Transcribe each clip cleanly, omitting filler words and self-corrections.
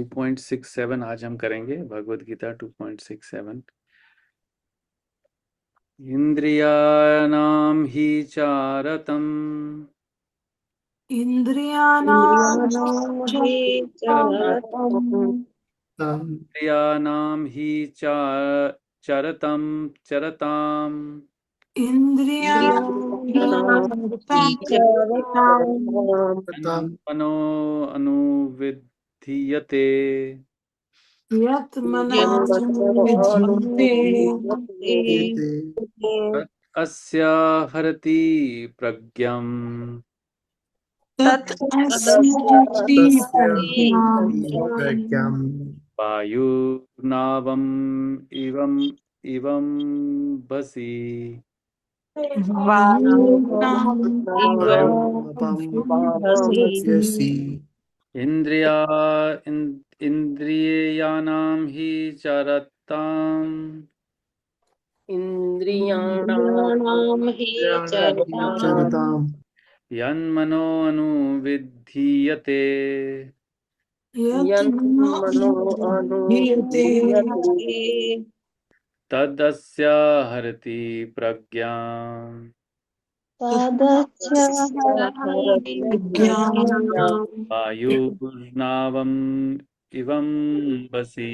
2.67 आज हम करेंगे भगवद गीता 2.67। इंद्रियाणां हि चारतम् इंद्रियाणां हि चरतं चरताम् मनो अनुविधीयते अस्य हरति प्रज्ञम् वायुर्नावम् इवं बसि इंद्रियाणां हि चरताम् यन्मनो अनुविधीयते तदस्य हरति प्रज्ञाम् वायुर्नावम् इवं बसि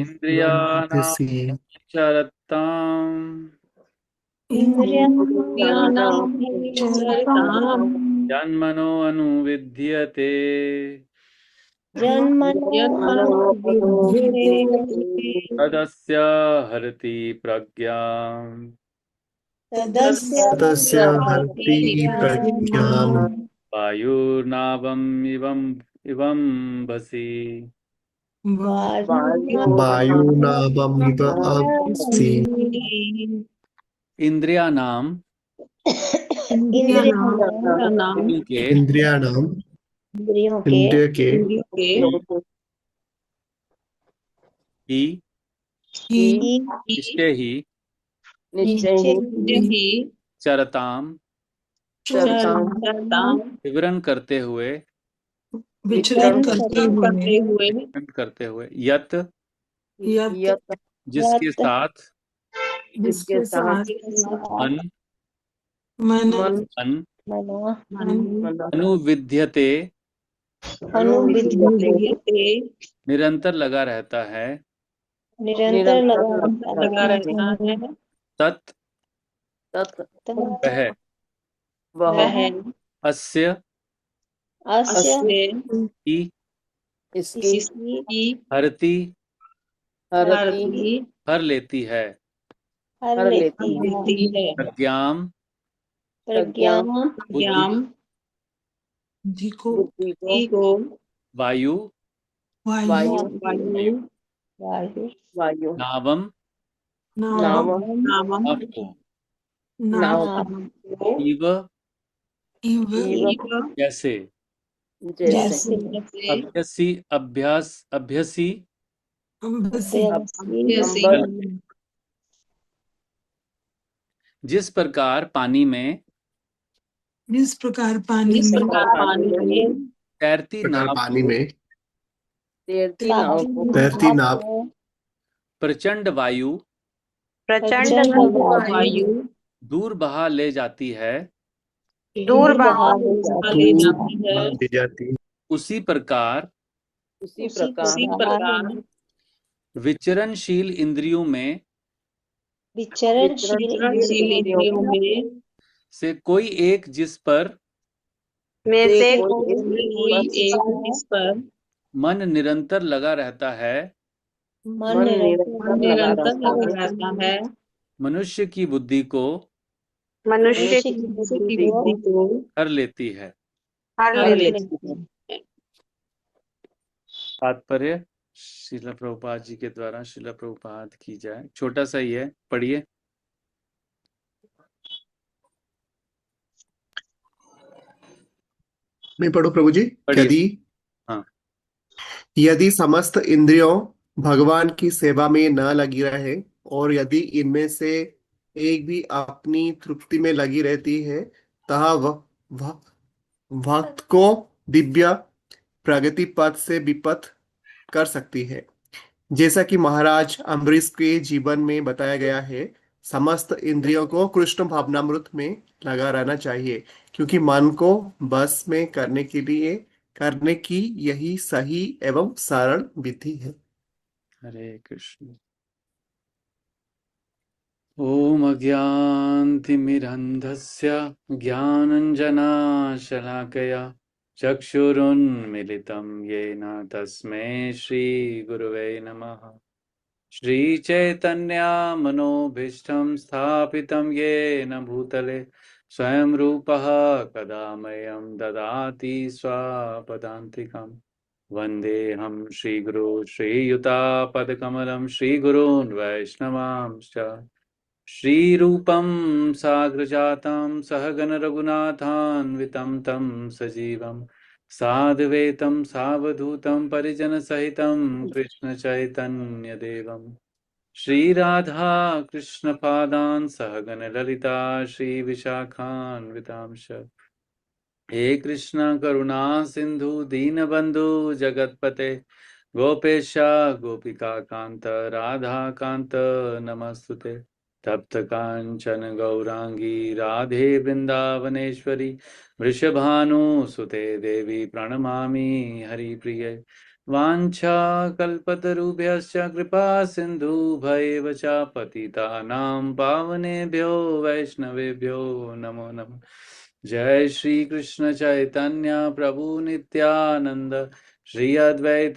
इंद्रियाणां चरताम् यन्मनो अनुविधीयते तदस्य हरति प्रज्ञाम् वायुर्नावम् इवं बसि इंद्रियाणाम इंद्रियों के ही निश्चय ही चरताम विवरण करते हुए यत जिसके साथ मन अनुविध्यते निरंतर लगा रहता है तत् वह अस्य इसकी हरति हर लेती है प्रज्ञाम बुद्धि को वायु नावम इव जैसे अभ्यसी जिस प्रकार पानी में तैरती नाव प्रचंड वायु दूर बहा ले जाती है उसी प्रकार विचरणशील इंद्रियों में से कोई एक जिस पर मन निरंतर लगा रहता है मनुष्य की बुद्धि को हर लेती है। तात्पर्य श्रील प्रभुपाद जी के द्वारा श्रील प्रभुपाद की जाए। छोटा सा ही है, पढ़िए। मैं पढ़ू प्रभु जी। यदि समस्त इंद्रियों भगवान की सेवा में न लगी रहे और यदि इनमें से एक भी अपनी तृप्ति में लगी रहती है, भ- भक्त को दिव्य प्रगति पथ से विपथ कर सकती है। जैसा कि महाराज अम्बरीश के जीवन में बताया गया है, समस्त इंद्रियों को कृष्ण भावनामृत में लगा रहना चाहिए, क्योंकि मन को बस में करने की यही सही एवं सरल विधि है। हरे कृष्ण। ॐ अज्ञानतिमिरन्धस्य ज्ञानञ्जनाशलाकया चक्षुरुन्मिलितं येन तस्मै श्रीगुरवे नमः। श्रीचैतन्यमनोभीष्टं स्थापितं येन भूतले स्वयं रूपः कदा मह्यं ददाति स्वपदान्तिकम्। वन्देऽहं श्रीगुरो श्रीयुतापदकमलं श्रीगुरून् वैष्णवांश्च श्रीरूपं साग्रजातं सहगण रघुनाथान्वितं तं सजीवं साद्वैतं सावधूतं परिजनसहितं कृष्णचैतन्यदेवं श्रीराधा कृष्णपादान् सहगण ललिता श्रीविशाखान्वितांश्च हे कृष्ण करुणा सिंधु दीनबंधु जगतपते गोपेश गोपिका कांत राधा कांत नमस्तुते तप्त कांचन गौरांगी राधे वृंदावनेश्वरी वृषभानुसुते देवी प्रणमामि हरिप्रिये वाञ्छा कल्पतरुभ्यश्च कृपा सिन्धुभैव च पतितानां पावनेभ्यो वैष्णवेभ्यो नमो नमः। जय श्री कृष्ण चैतन्य प्रभु नित्यानंद श्री अद्वैत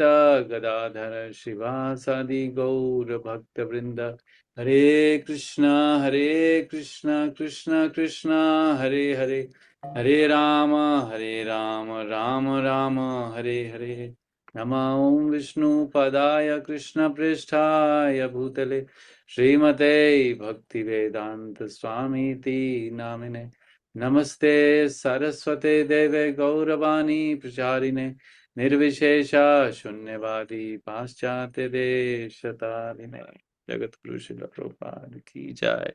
गदाधर शिवासादि गौर भक्त वृंद। हरे कृष्णा कृष्ण कृष्ण हरे हरे, हरे राम राम राम हरे हरे। नमः ओं विष्णुपदाय कृष्ण पृष्ठाय भूतले श्रीमते भक्तिवेदांत स्वामीति नामिने नमस्ते सरस्वते देवे गौरवाणी प्रचारिणे निर्विशेषा शून्यवादी पाश्चात्य देशतारिणे जगत गुरु श्रील प्रभुपाद की जय।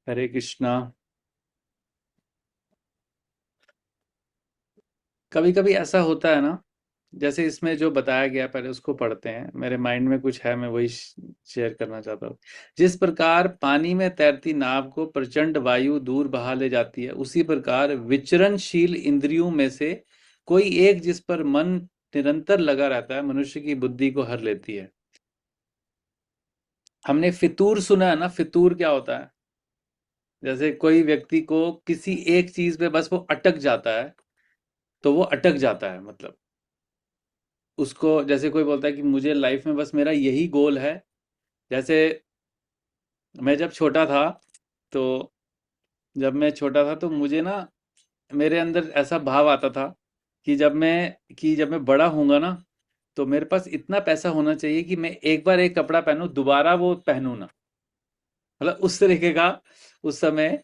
हरे कृष्णा। कभी कभी ऐसा होता है ना, जैसे इसमें जो बताया गया पहले उसको पढ़ते हैं, मेरे माइंड में कुछ है, मैं वही शेयर करना चाहता हूँ। जिस प्रकार पानी में तैरती नाव को प्रचंड वायु दूर बहा ले जाती है, उसी प्रकार विचरणशील इंद्रियों में से कोई एक जिस पर मन निरंतर लगा रहता है मनुष्य की बुद्धि को हर लेती है। हमने फितूर सुना है ना, फितूर क्या होता है? जैसे कोई व्यक्ति को किसी एक चीज पे बस वो अटक जाता है, तो वो अटक जाता है, मतलब उसको, जैसे कोई बोलता है कि मुझे लाइफ में बस मेरा यही गोल है। जैसे मैं जब छोटा था, तो जब मैं छोटा था, तो मुझे ना, मेरे अंदर ऐसा भाव आता था कि जब मैं बड़ा होऊंगा ना, तो मेरे पास इतना पैसा होना चाहिए कि मैं एक बार एक कपड़ा पहनूं, दोबारा वो पहनूं ना। मतलब उस तरीके का उस समय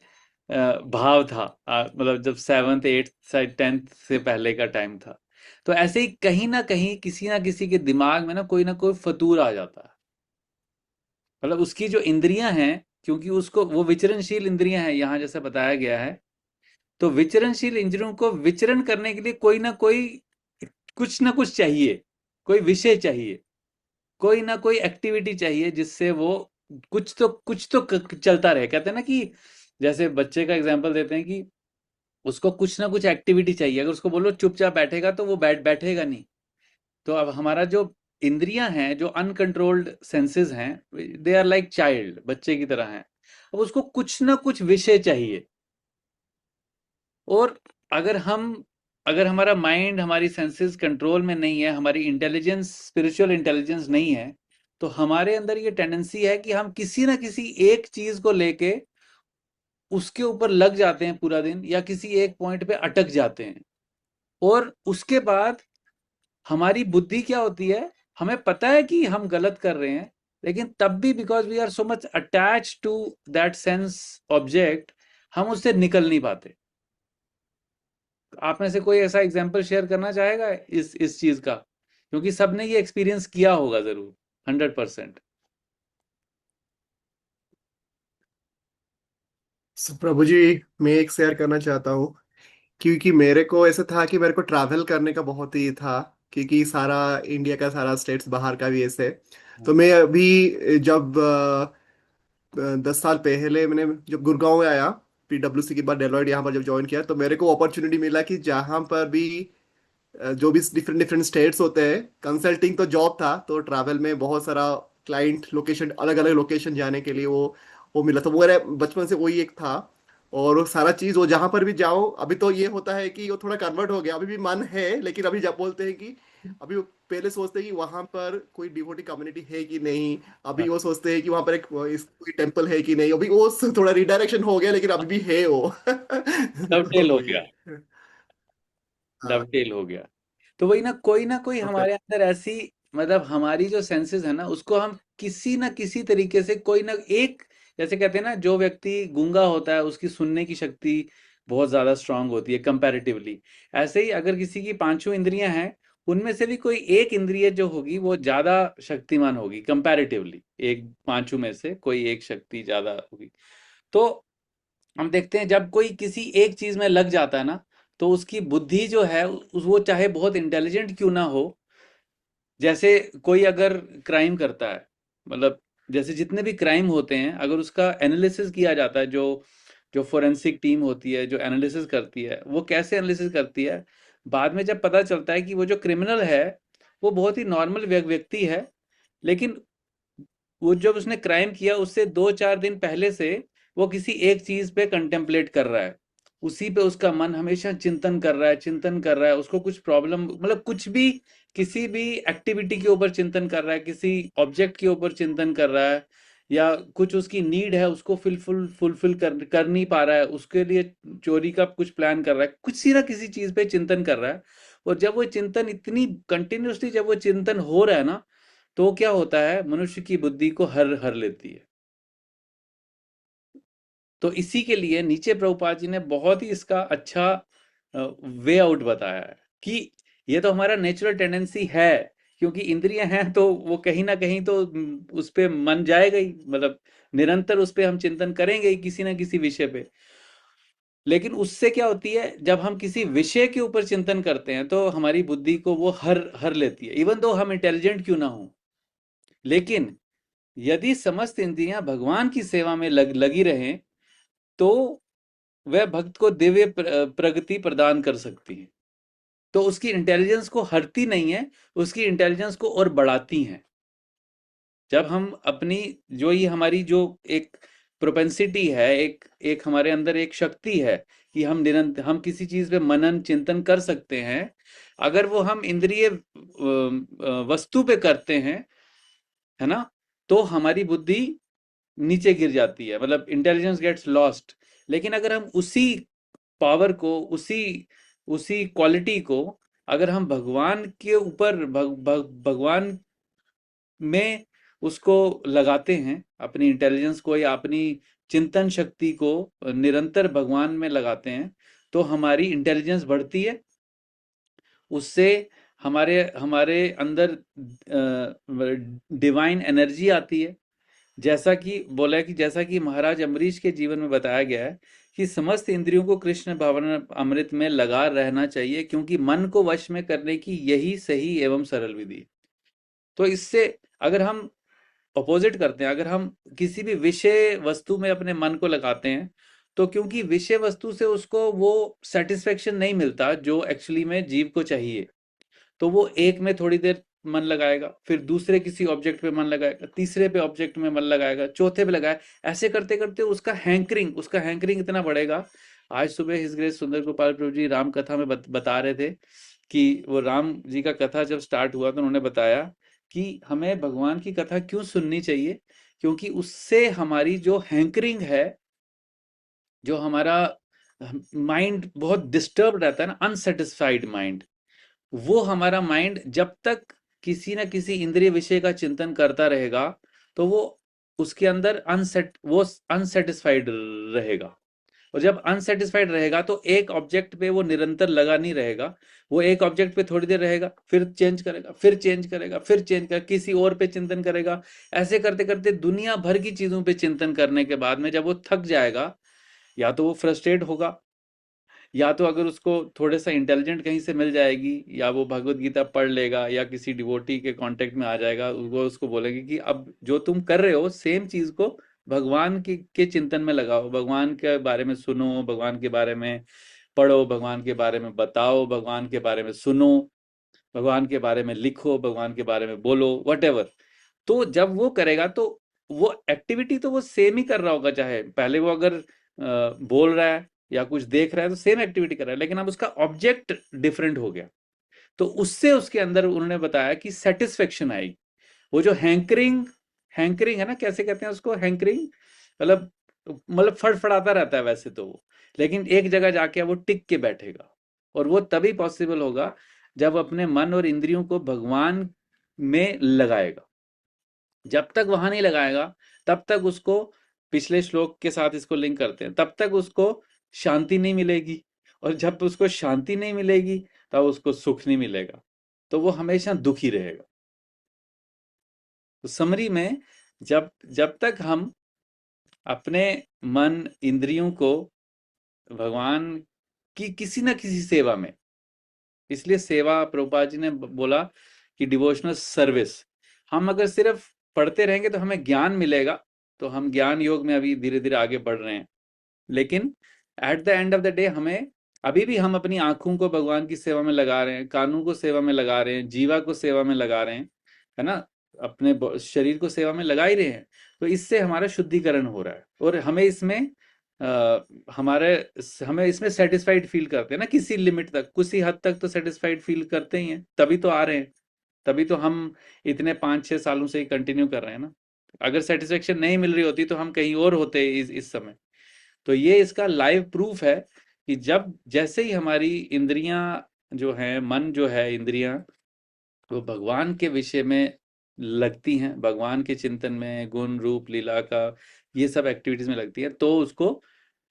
भाव था। मतलब जब सेवन्थ एट्थ शायद टेंथ से पहले का टाइम था। तो ऐसे ही कहीं ना कहीं किसी ना किसी के दिमाग में ना कोई फतूर आ जाता है। मतलब उसकी जो इंद्रियां हैं, क्योंकि उसको वो विचरणशील इंद्रियां हैं यहाँ जैसे बताया गया है, तो विचरणशील इंद्रियों को विचरण करने के लिए कोई ना कोई कुछ ना कुछ चाहिए, कोई विषय चाहिए, कोई ना कोई एक्टिविटी चाहिए जिससे वो कुछ तो चलता रहे। कहते हैं ना कि जैसे बच्चे का एग्जांपल देते हैं कि उसको कुछ ना कुछ एक्टिविटी चाहिए। अगर उसको बोलो चुपचाप बैठेगा तो वो बैठेगा नहीं। तो अब हमारा जो इंद्रियां हैं, जो अनकंट्रोल्ड सेंसेस हैं, दे आर लाइक चाइल्ड, बच्चे की तरह हैं। अब उसको कुछ ना कुछ विषय चाहिए। और अगर हम अगर हमारा माइंड, हमारी सेंसेस कंट्रोल में नहीं है, हमारी इंटेलिजेंस, स्पिरिचुअल इंटेलिजेंस नहीं है, तो हमारे अंदर ये टेंडेंसी है कि हम किसी ना किसी एक चीज को लेके उसके ऊपर लग जाते हैं पूरा दिन, या किसी एक पॉइंट पे अटक जाते हैं। और उसके बाद हमारी बुद्धि क्या होती है, हमें पता है कि हम गलत कर रहे हैं, लेकिन तब भी because we are so much attach to that sense object, हम उससे निकल नहीं पाते। आप में से कोई ऐसा एग्जाम्पल शेयर करना चाहेगा इस चीज का? क्योंकि सबने ये एक्सपीरियंस किया होगा जरूर, 100%। प्रभु जी, मैं एक शेयर करना चाहता हूँ। क्योंकि मेरे को ऐसा था कि मेरे को ट्रैवल करने का बहुत ही था, क्योंकि सारा इंडिया का सारा स्टेट्स बाहर का भी ऐसे। तो हाँ, मैं अभी जब 10 साल पहले मैंने जब गुड़गांव में आया, PwC के बाद डेलॉयट यहाँ पर जब ज्वाइन किया, तो मेरे को अपॉर्चुनिटी मिला कि जहाँ पर भी जो भी डिफरेंट डिफरेंट स्टेट्स होते हैं, कंसल्टिंग तो जॉब था, तो ट्रैवल में बहुत सारा क्लाइंट लोकेशन, अलग अलग लोकेशन जाने के लिए वो मिला। तो वो मेरे बचपन से वही एक था। और वो सारा चीज, वो जहां पर भी जाओ, अभी तो ये होता है कि वो थोड़ा कन्वर्ट हो गया, अभी भी मन है, लेकिन अभी जब बोलते हैं कि अभी वो पहले सोचते हैं कि वहां पर कोई डिवोटी कम्युनिटी है कि नहीं, अभी हाँ, वो सोचते हैं कि वहां पर कोई टेम्पल है कि नहीं, अभी वो थोड़ा रिडायरेक्शन हो गया, लेकिन अभी भी है वो। डबडेल तो हो वही गया, है। हाँ। डबडेल हो गया। तो वही ना कोई ओके। हमारे अंदर ऐसी, मतलब हमारी जो सेंसेस है ना, उसको हम किसी ना किसी तरीके से कोई ना एक, जैसे कहते हैं ना, जो व्यक्ति गूंगा होता है उसकी सुनने की शक्ति बहुत ज्यादा स्ट्रांग होती है कंपैरेटिवली। ऐसे ही अगर किसी की पांचों इंद्रियां हैं, उनमें से भी कोई एक इंद्रिय जो होगी वो ज्यादा शक्तिमान होगी कंपैरेटिवली, एक पांचों में से कोई एक शक्ति ज्यादा होगी। तो हम देखते हैं जब कोई किसी एक चीज में लग जाता है ना, तो उसकी बुद्धि जो है वो चाहे बहुत इंटेलिजेंट क्यों ना हो। जैसे कोई अगर क्राइम करता है, मतलब जैसे जितने भी क्राइम होते हैं, अगर उसका एनालिसिस किया जाता है, जो जो फोरेंसिक टीम होती है जो एनालिसिस करती है, वो कैसे एनालिसिस करती है, बाद में जब पता चलता है कि वो जो क्रिमिनल है वो बहुत ही नॉर्मल व्यक्ति है, लेकिन वो जब उसने क्राइम किया उससे 2-4 दिन पहले से वो किसी एक चीज पे कंटेम्पलेट कर रहा है, उसी पे उसका मन हमेशा चिंतन कर रहा है, चिंतन कर रहा है, उसको कुछ प्रॉब्लम, मतलब कुछ भी, किसी भी एक्टिविटी के ऊपर चिंतन कर रहा है, किसी ऑब्जेक्ट के ऊपर चिंतन कर रहा है, या कुछ उसकी नीड है उसको फुलफिल कर नहीं पा रहा है, उसके लिए चोरी का कुछ प्लान कर रहा है, कुछ सी ना किसी चीज पे चिंतन कर रहा है। और जब वो चिंतन इतनी कंटिन्यूअसली जब वो चिंतन हो रहा है ना, तो क्या होता है, मनुष्य की बुद्धि को हर हर लेती है। तो इसी के लिए नीचे प्रभुपाद जी ने बहुत ही इसका अच्छा वे आउट बताया है कि ये तो हमारा नेचुरल टेंडेंसी है, क्योंकि इंद्रियां हैं तो वो कहीं ना कहीं तो उस पे मन जाएगा ही, मतलब निरंतर उस पे हम चिंतन करेंगे ही किसी ना किसी विषय पे। लेकिन उससे क्या होती है, जब हम किसी विषय के ऊपर चिंतन करते हैं तो हमारी बुद्धि को वो हर हर लेती है, इवन दो हम इंटेलिजेंट क्यों ना हो। लेकिन यदि समस्त इंद्रियां भगवान की सेवा में लगी रहें, तो वह भक्त को दिव्य प्रगति प्रदान कर सकती है। तो उसकी इंटेलिजेंस को हरती नहीं है, उसकी इंटेलिजेंस को और बढ़ाती हैं। जब हम अपनी, जो ये हमारी जो एक प्रोपेंसिटी है, एक एक हमारे अंदर एक शक्ति है कि हम निरंतर हम किसी चीज पे मनन चिंतन कर सकते हैं, अगर वो हम इंद्रिय वस्तु पे करते हैं, है ना, तो हमारी बुद्धि नीचे गिर जाती है, मतलब इंटेलिजेंस गेट्स लॉस्ट। लेकिन अगर हम उसी पावर को, उसी उसी क्वालिटी को अगर हम भगवान के ऊपर भगवान में उसको लगाते हैं, अपनी इंटेलिजेंस को या अपनी चिंतन शक्ति को निरंतर भगवान में लगाते हैं, तो हमारी इंटेलिजेंस बढ़ती है। उससे हमारे हमारे अंदर डिवाइन एनर्जी आती है। जैसा कि बोला है कि जैसा कि महाराज अम्बरीश के जीवन में बताया गया है कि समस्त इंद्रियों को कृष्ण भावना अमृत में लगा रहना चाहिए, क्योंकि मन को वश में करने की यही सही एवं सरल विधि है। तो इससे अगर हम अपोजिट करते हैं, अगर हम किसी भी विषय वस्तु में अपने मन को लगाते हैं, तो क्योंकि विषय वस्तु से उसको वो सेटिस्फेक्शन नहीं मिलता जो एक्चुअली में जीव को चाहिए, तो वो एक में थोड़ी देर मन लगाएगा, फिर दूसरे किसी ऑब्जेक्ट पे मन लगाएगा, तीसरे पे ऑब्जेक्ट में मन लगाएगा, चौथे पे लगाए, ऐसे करते करते उसका हैंकरिंग इतना बढ़ेगा। आज सुबह हिज ग्रेस सुंदर गोपाल प्रभु जी राम कथा में बता रहे थे कि वो राम जी का कथा जब स्टार्ट हुआ तो उन्होंने बताया कि हमें भगवान की कथा क्यों सुननी चाहिए, क्योंकि उससे हमारी जो हैंकरिंग है, जो हमारा माइंड बहुत डिस्टर्ब रहता है ना, अनसेटिस्फाइड माइंड, वो हमारा माइंड जब तक किसी ना किसी इंद्रिय विषय का चिंतन करता रहेगा, तो वो उसके अंदर अनसेटिस्फाइड रहेगा। और जब अनसेटिस्फाइड रहेगा तो एक ऑब्जेक्ट पे वो निरंतर लगा नहीं रहेगा, वो एक ऑब्जेक्ट पे थोड़ी देर रहेगा, फिर चेंज करेगा, फिर चेंज करेगा, फिर चेंज करेगा, किसी और पे चिंतन करेगा। ऐसे करते करते दुनिया भर की चीजों पे चिंतन करने के बाद में जब वो थक जाएगा, या तो वो फ्रस्ट्रेट होगा, या तो अगर उसको थोड़ा सा इंटेलिजेंट कहीं से मिल जाएगी, या वो भगवत गीता पढ़ लेगा, या किसी डिवोटी के कांटेक्ट में आ जाएगा, वो उसको बोलेगी कि अब जो तुम कर रहे हो सेम चीज को भगवान के चिंतन में लगाओ, भगवान के बारे में सुनो, भगवान के बारे में पढ़ो, भगवान के बारे में बताओ, भगवान के बारे में सुनो, भगवान के बारे में लिखो, भगवान के बारे में बोलो, वटेवर। तो जब वो करेगा तो वो एक्टिविटी तो वो सेम ही कर रहा होगा, चाहे पहले वो अगर बोल रहा है या कुछ देख रहा है तो सेम एक्टिविटी कर रहा है, लेकिन अब उसका ऑब्जेक्ट डिफरेंट हो गया। तो उससे उसके अंदर उन्होंने बताया कि सेटिस्फेक्शन आएगी। वो जो हैंकरिंग, हैंकरिंग है ना, कैसे कहते हैं उसको, हैंकरिंग मतलब, फड़फड़ाता रहता है वैसे तो वो, लेकिन एक जगह जाके वो टिक के बैठेगा। और वो तभी पॉसिबल होगा जब अपने मन और इंद्रियों को भगवान में लगाएगा। जब तक वहां नहीं लगाएगा तब तक उसको, पिछले श्लोक के साथ इसको लिंक करते हैं, तब तक उसको शांति नहीं मिलेगी। और जब उसको शांति नहीं मिलेगी तब उसको सुख नहीं मिलेगा, तो वो हमेशा दुखी रहेगा। तो समरी में, जब जब तक हम अपने मन इंद्रियों को भगवान की किसी ना किसी सेवा में, इसलिए सेवा प्रभुपाद जी ने बोला कि डिवोशनल सर्विस, हम अगर सिर्फ पढ़ते रहेंगे तो हमें ज्ञान मिलेगा, तो हम ज्ञान योग में अभी धीरे धीरे आगे बढ़ रहे हैं, लेकिन at the end of the day हमें, अभी भी हम अपनी आंखों को भगवान की सेवा में लगा रहे हैं, कानों को सेवा में लगा रहे हैं, जीवा को सेवा में लगा रहे हैं, है ना, अपने शरीर को सेवा में लगा ही रहे हैं। तो इससे हमारा शुद्धिकरण हो रहा है, और हमें इसमें हमारे, हमें इसमें सेटिस्फाइड फील करते हैं ना, किसी लिमिट तक, किसी हद तक तो सेटिस्फाइड फील करते ही हैं, तभी तो आ रहे हैं, तभी तो हम इतने 5-6 सालों से ही कंटिन्यू कर रहे हैं ना। अगर सेटिस्फेक्शन नहीं मिल रही होती तो हम कहीं और होते इस समय। तो ये इसका लाइव प्रूफ है कि जब जैसे ही हमारी इंद्रियां जो हैं, मन जो है, इंद्रियां वो भगवान के विषय में लगती हैं, भगवान के चिंतन में, गुण रूप लीला का ये सब एक्टिविटीज में लगती है, तो उसको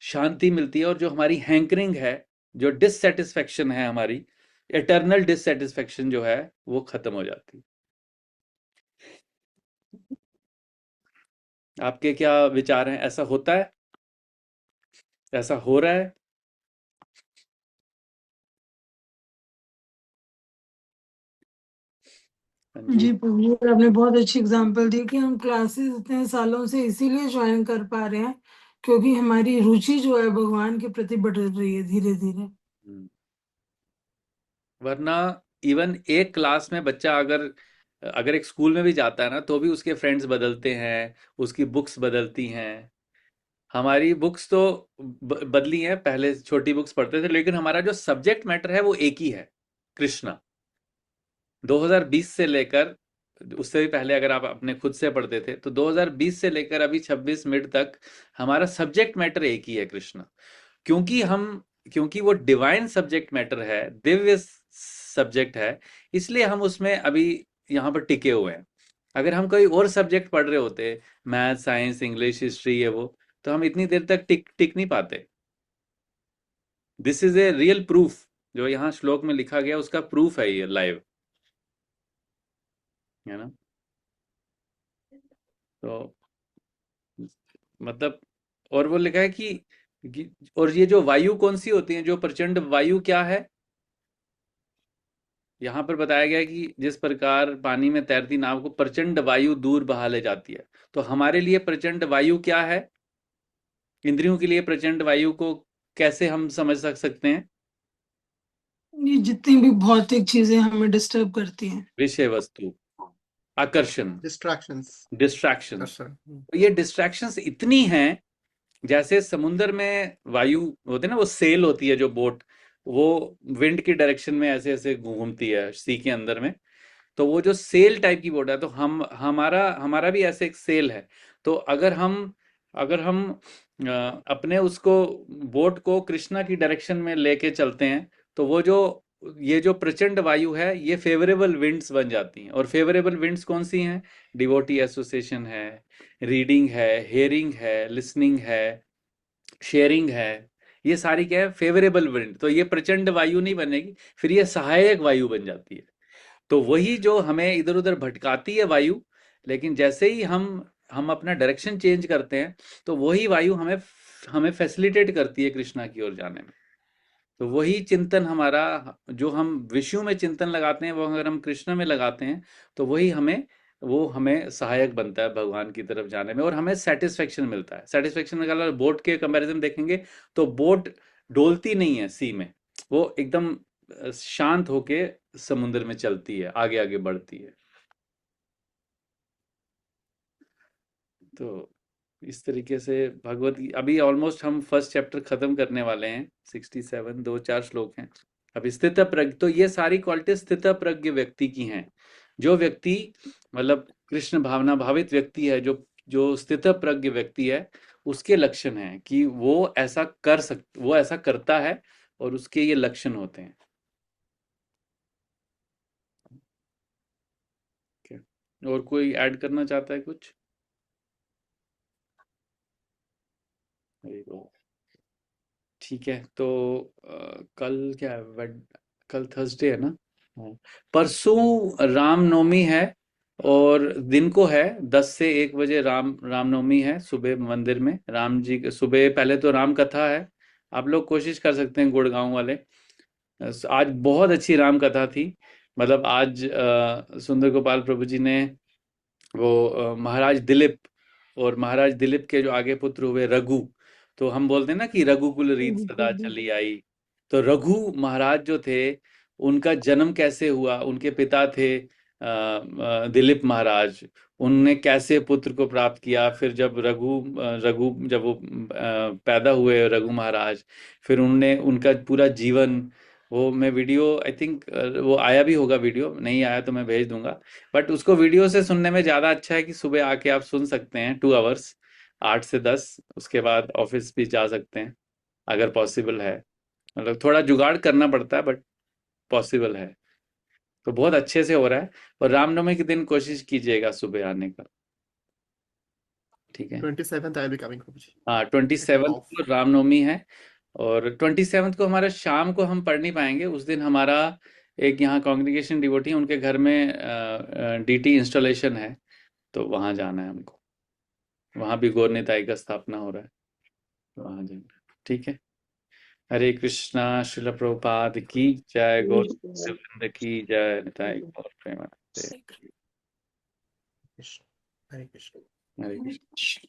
शांति मिलती है। और जो हमारी हैंकरिंग है, जो डिससेटिस्फेक्शन है हमारी, एटर्नल डिससेटिस्फेक्शन जो है, वो खत्म हो जाती है। आपके क्या विचार हैं, ऐसा होता है, ऐसा हो रहा है? हाँ जी। जी प्रभु, और आपने बहुत अच्छी एग्जांपल दी कि हम क्लासेस इतने सालों से इसीलिए ज्वाइन कर पा रहे हैं क्योंकि हमारी रुचि जो है भगवान के प्रति बढ़ रही है धीरे धीरे। हम्म। वरना इवन एक क्लास में बच्चा अगर अगर एक स्कूल में भी जाता है ना, तो भी उसके फ्रेंड्स बदलते हैं, उसकी बुक्स बदलती हैं। हमारी बुक्स तो बदली हैं, पहले छोटी बुक्स पढ़ते थे, लेकिन हमारा जो सब्जेक्ट मैटर है वो एक ही है, कृष्णा। 2020 से लेकर, उससे भी पहले अगर आप अपने खुद से पढ़ते थे तो 2020 से लेकर अभी 26 मिनट तक हमारा सब्जेक्ट मैटर एक ही है, कृष्णा। क्योंकि हम, क्योंकि वो डिवाइन सब्जेक्ट मैटर है, दिव्य सब्जेक्ट है, इसलिए हम उसमें अभी यहाँ पर टिके हुए हैं। अगर हम कोई और सब्जेक्ट पढ़ रहे होते, मैथ, साइंस, इंग्लिश, हिस्ट्री, ये वो, तो हम इतनी देर तक टिक टिक नहीं पाते। This is a real proof, जो यहाँ श्लोक में लिखा गया उसका प्रूफ है ये लाइव, है ना। तो मतलब, और वो लिखा है कि और ये जो वायु कौन सी होती है, जो प्रचंड वायु क्या है, यहाँ पर बताया गया है कि जिस प्रकार पानी में तैरती नाव को प्रचंड वायु दूर बहा ले जाती है, तो हमारे लिए प्रचंड वायु क्या है, इंद्रियों के लिए प्रचंड वायु को कैसे हम समझ सकते हैं? ये जितनी भी भौतिक चीजें हमें डिस्टर्ब करती हैं। विषय वस्तु, आकर्षण, डिस्ट्रैक्शंस। डिस्ट्रैक्शन। आकर्षण। तो ये डिस्ट्रैक्शंस इतनी हैं, जैसे समुद्र में वायु होते हैं ना, वो सेल होती है जो बोट, वो विंड की डायरेक्शन में ऐसे ऐसे घूमती है सी के अंदर में, तो वो जो सेल टाइप की बोट है, तो हम हमारा हमारा भी ऐसे एक सेल है। तो अगर हम अपने उसको, बोट को कृष्णा की डायरेक्शन में लेके चलते हैं, तो वो जो, ये जो प्रचंड वायु है, ये फेवरेबल विंड्स बन जाती हैं। और फेवरेबल विंड्स कौन सी हैं? डिवोटी एसोसिएशन है, रीडिंग है, हेयरिंग है, लिसनिंग है, शेयरिंग है, ये सारी क्या है, फेवरेबल विंड। तो ये प्रचंड वायु नहीं बनेगी, फिर ये सहायक वायु बन जाती है। तो वही जो हमें इधर उधर भटकाती है वायु, लेकिन जैसे ही हम अपना डायरेक्शन चेंज करते हैं, तो वही वायु हमें हमें फैसिलिटेट करती है कृष्णा की ओर जाने में। तो वही चिंतन हमारा, जो हम विष्णु में चिंतन लगाते हैं वो अगर हम कृष्ण में लगाते हैं तो वो हमें सहायक बनता है भगवान की तरफ जाने में, और हमें सेटिस्फेक्शन मिलता है। सेटिस्फेक्शन में अगर बोट के कंपैरिजन देखेंगे तो बोट डोलती नहीं है सी में, वो एकदम शांत होके समुद्र में चलती है, आगे आगे बढ़ती है। तो इस तरीके से भगवत अभी ऑलमोस्ट हम फर्स्ट चैप्टर खत्म करने वाले हैं। 67 दो चार श्लोक हैं। अब स्थित प्रज्ञ, तो ये सारी क्वालिटी स्थित प्रज्ञ व्यक्ति की हैं। जो व्यक्ति मतलब कृष्ण भावना भावित व्यक्ति है, जो जो स्थित प्रज्ञ व्यक्ति है, उसके लक्षण हैं कि वो ऐसा करता है और उसके ये लक्षण होते हैं। Okay. और कोई ऐड करना चाहता है कुछ? Very good. ठीक है, तो कल क्या है, कल थर्सडे है ना? हाँ। परसों रामनवमी है, और दिन को है 10 से 1 बजे रामनवमी है। सुबह मंदिर में राम जी के सुबह पहले तो राम कथा है। आप लोग कोशिश कर सकते हैं, गुड़गांव वाले। आज बहुत अच्छी राम कथा थी। मतलब आज सुंदर गोपाल प्रभु जी ने वो महाराज दिलीप, और महाराज दिलीप के जो आगे पुत्र हुए रघु, तो हम बोलते हैं ना कि रघुकुल रीत सदा चली आई। तो रघु महाराज जो थे, उनका जन्म कैसे हुआ, उनके पिता थे दिलीप महाराज। उनने कैसे पुत्र को प्राप्त किया, फिर जब रघु जब वो पैदा हुए रघु महाराज, फिर उनने उनका पूरा जीवन, वो मैं वीडियो आई थिंक वो आया भी होगा, वीडियो नहीं आया तो मैं भेज दूंगा। बट उसको वीडियो से सुनने में ज़्यादा अच्छा है कि सुबह आके आप सुन सकते हैं 2 आवर्स, 8 से 10, उसके बाद ऑफिस भी जा सकते हैं अगर पॉसिबल है। मतलब थोड़ा जुगाड़ करना पड़ता है बट पॉसिबल है। तो बहुत अच्छे से हो रहा है। और रामनवमी के दिन कोशिश कीजिएगा सुबह आने का। ठीक है। 27th आई विल कमिंग प्रभु जी। हाँ, आई एम 27 ऑफ। को रामनवमी है। और 27 को हमारा शाम को हम पढ़ नहीं पाएंगे, उस दिन हमारा एक यहाँ कांग्रीगेशन डिवोटी है, उनके घर में डीटी इंस्टॉलेशन है, तो वहाँ जाना है हमको। वहाँ भी गौर निताई का स्थापना हो रहा है, तो वहाँ जाना। ठीक है। हरे कृष्णा, श्रील प्रभुपाद की जय, गौर गोविंद की जय, निताई गौर प्रेमानंद। कृष्ण, हरे कृष्ण। हरे कृष्ण।